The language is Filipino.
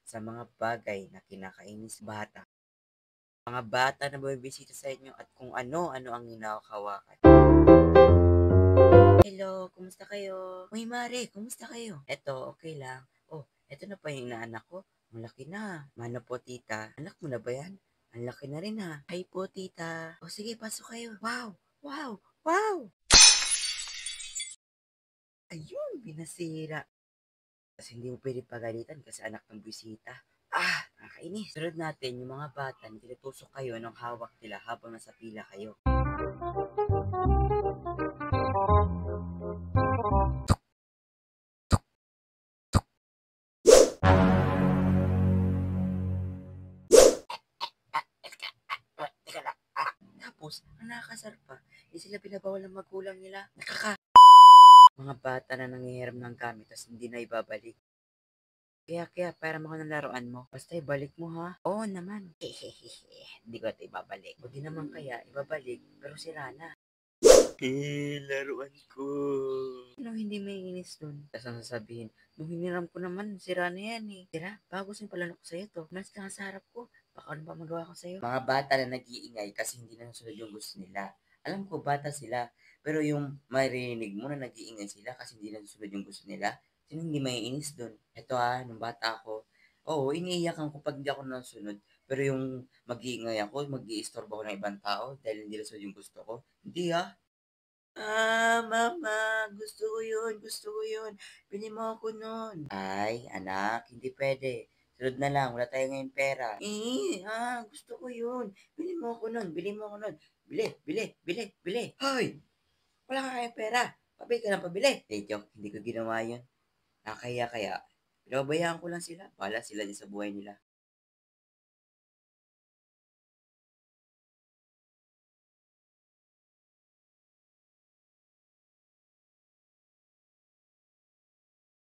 sa mga bagay na kinakainis bata. Mga bata na bumibisita sa inyo at kung ano-ano ang ninakahawakan. Hello, kumusta kayo? Uy, Mare, kumusta kayo? Eto, okay lang. Oh, eto na pa yung inaanak ko. Malaki na. Mano po, tita? Anak mo na ba yan? Ang laki na rin ha. Hi po, tita. O sige, pasok kayo. Wow! Wow! Wow! Ayun, binasira. Kasi hindi mo pwede pagalitan kasi anak ng bisita. Nakakainis. Sunod natin, yung mga bata na tinutusok kayo ng hawak nila habang nasa pila kayo. Teka lang. Tapos, ang nakakasar pa, hindi sila pinabawal ng magulang nila. Mga bata na nangihiram ng gamit tapos hindi na ibabalik. Kaya, para mo ng laruan mo. Basta ibalik mo ha. Oo naman. Hehehe. Hindi ko ito ibabalik. O di naman kaya, ibabalik, pero sira na. Laruan ko. Anong hindi may inis dun? Tapos ang sasabihin, nung hiniram ko naman, sira na yan eh. Sira, bago sin pala ko sa'yo to. Mas ka sa harap ko. Baka ano ba magawa ko sa'yo? Mga bata na nag-iingay kasi hindi na nasunod yung gusto nila. Alam ko, bata sila. Pero yung maririnig mo na nag-iingay sila kasi hindi na nasunod yung gusto nila, sino hindi may inis dun? Ito nung bata ako, oo, iniiyakan ko pag hindi ako nasunod. Pero yung mag-iingay ako, mag-iistorbo ako ng ibang tao dahil hindi nasunod yung gusto ko. Hindi mama, gusto ko yun. Bili mo ako nun. Ay, anak, hindi pwede. Sunod na lang, wala tayo ngayon pera. Gusto ko yun. Bili mo ako nun, bili mo ako nun. Bili. Hoy, wala ka kayong pera. Pabili ka ng pabili. Joke, hindi ko ginawa yun. Nakakaya kaya. Pinababayaan ko lang sila. Bahala sila din sa buhay nila.